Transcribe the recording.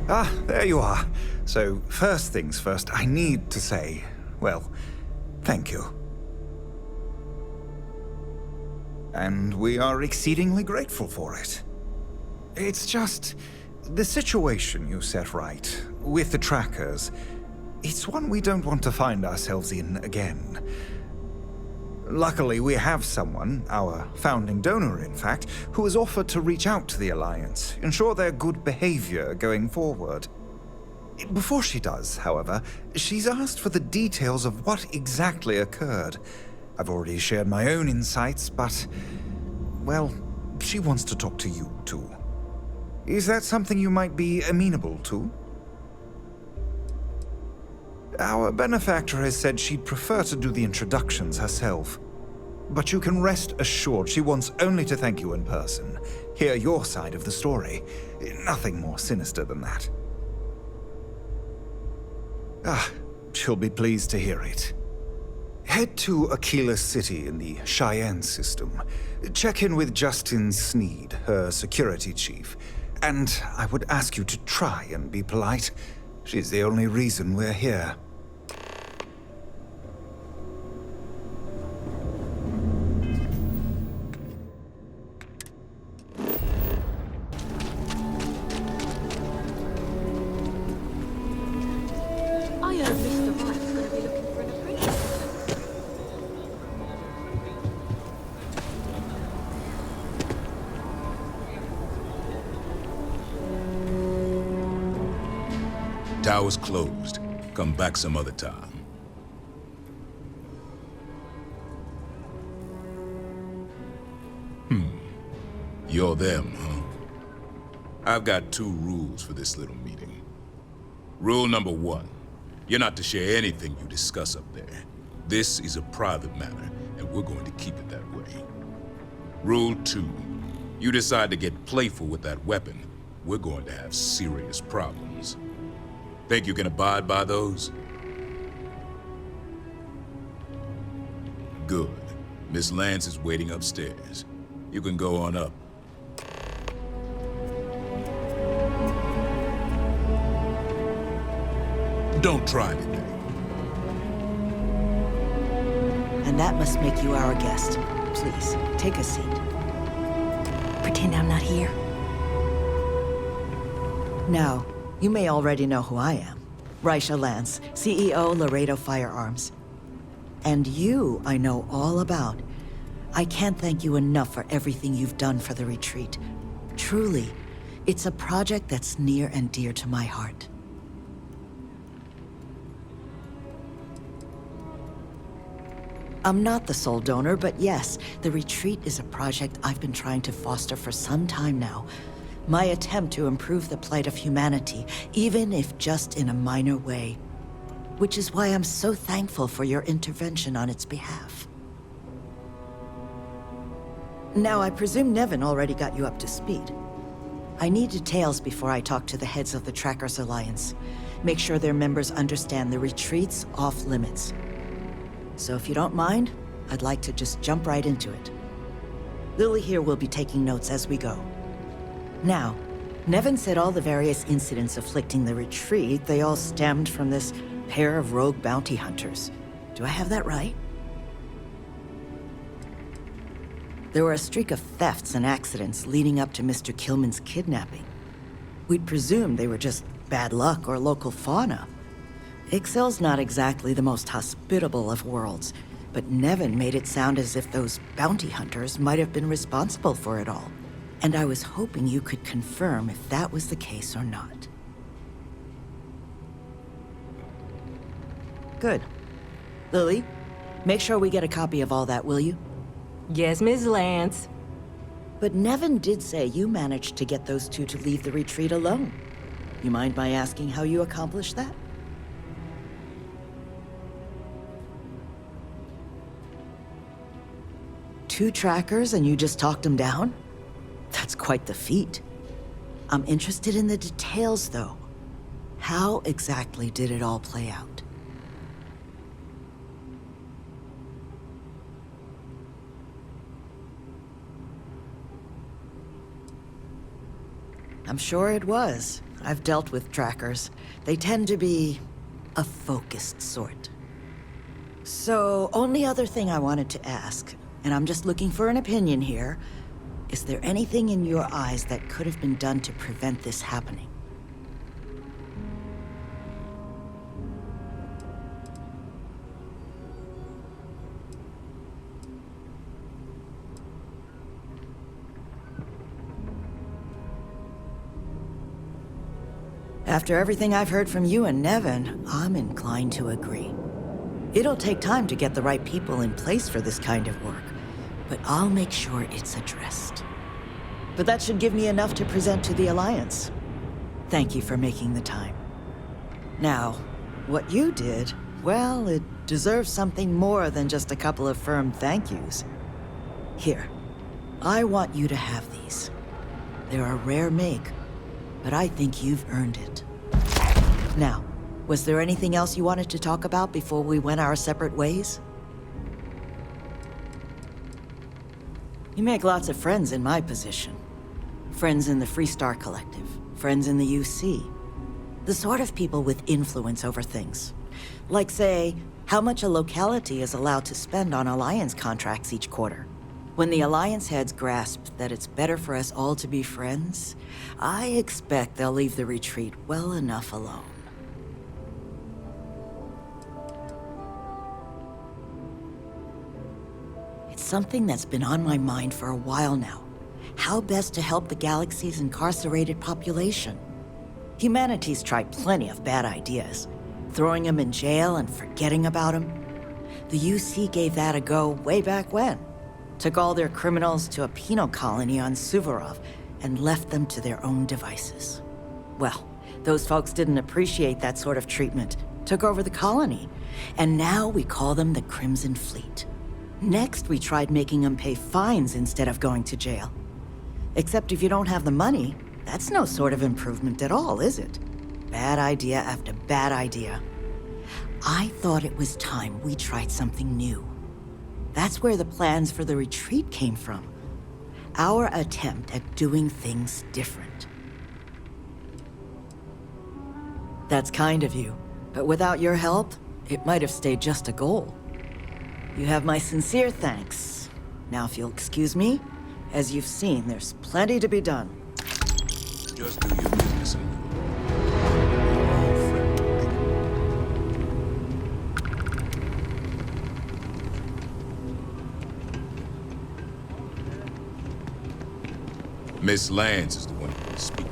Ah, there you are. So, first things first, I need to say, well, thank you. And we are exceedingly grateful for it. It's just, the situation you set right, with the trackers, it's one we don't want to find ourselves in again. Luckily, we have someone, our founding donor in fact, who has offered to reach out to the Alliance, ensure their good behavior going forward. Before she does, however, she's asked for the details of what exactly occurred. I've already shared my own insights, but, well, she wants to talk to you too. Is that something you might be amenable to? Our benefactor has said she'd prefer to do the introductions herself. But you can rest assured she wants only to thank you in person, hear your side of the story. Nothing more sinister than that. Ah, she'll be pleased to hear it. Head to Aquila City in the Cheyenne system. Check in with Justin Sneed, her security chief. And I would ask you to try and be polite. She's the only reason we're here. I heard Mr. Wright's going to be looking for an apprentice. Tower's closed. Come back some other time. You're them, huh? I've got two rules for this little meeting. Rule number one, you're not to share anything you discuss up there. This is a private matter, and we're going to keep it that way. Rule two, you decide to get playful with that weapon, we're going to have serious problems. Think you can abide by those? Good. Miss Lance is waiting upstairs. You can go on up. Don't try anything. And that must make you our guest. Please, take a seat. Pretend I'm not here. Now, you may already know who I am. Raisha Lance, CEO, Laredo Firearms. And you, I know all about. I can't thank you enough for everything you've done for the retreat. Truly, it's a project that's near and dear to my heart. I'm not the sole donor, but yes, the retreat is a project I've been trying to foster for some time now. My attempt to improve the plight of humanity, even if just in a minor way. Which is why I'm so thankful for your intervention on its behalf. Now, I presume Nevin already got you up to speed. I need details before I talk to the heads of the Trackers Alliance. Make sure their members understand the retreat's off limits. So if you don't mind, I'd like to just jump right into it. Lily here will be taking notes as we go. Now, Nevin said all the various incidents afflicting the retreat, they all stemmed from this pair of rogue bounty hunters. Do I have that right? There were a streak of thefts and accidents leading up to Mr. Kilman's kidnapping. We'd presumed they were just bad luck or local fauna. Ixel's not exactly the most hospitable of worlds, but Nevin made it sound as if those bounty hunters might have been responsible for it all. And I was hoping you could confirm if that was the case or not. Good. Lily, make sure we get a copy of all that, will you? Yes, Miss Lance. But Nevin did say you managed to get those two to leave the retreat alone. You mind my asking how you accomplished that? Two trackers and you just talked them down? That's quite the feat. I'm interested in the details, though. How exactly did it all play out? I'm sure it was. I've dealt with trackers. They tend to be a focused sort. So, only other thing I wanted to ask, and I'm just looking for an opinion here, is there anything in your eyes that could have been done to prevent this happening? After everything I've heard from you and Nevin, I'm inclined to agree. It'll take time to get the right people in place for this kind of work, but I'll make sure it's addressed. But that should give me enough to present to the Alliance. Thank you for making the time. Now, what you did, well, it deserves something more than just a couple of firm thank yous. Here, I want you to have these. They're a rare make, but I think you've earned it. Now, was there anything else you wanted to talk about before we went our separate ways? You make lots of friends in my position. Friends in the Freestar Collective, friends in the UC. The sort of people with influence over things. Like, say, how much a locality is allowed to spend on Alliance contracts each quarter. When the Alliance heads grasp that it's better for us all to be friends, I expect they'll leave the retreat well enough alone. It's something that's been on my mind for a while now. How best to help the galaxy's incarcerated population? Humanity's tried plenty of bad ideas. Throwing them in jail and forgetting about them. The UC gave that a go way back when. Took all their criminals to a penal colony on Suvorov and left them to their own devices. Well, those folks didn't appreciate that sort of treatment, took over the colony, and now we call them the Crimson Fleet. Next, we tried making them pay fines instead of going to jail. Except if you don't have the money, that's no sort of improvement at all, is it? Bad idea after bad idea. I thought it was time we tried something new. That's where the plans for the retreat came from. Our attempt at doing things different. That's kind of you, but without your help, it might have stayed just a goal. You have my sincere thanks. Now if you'll excuse me, as you've seen, there's plenty to be done. Just do your business and Miss Lance is the one who will speak.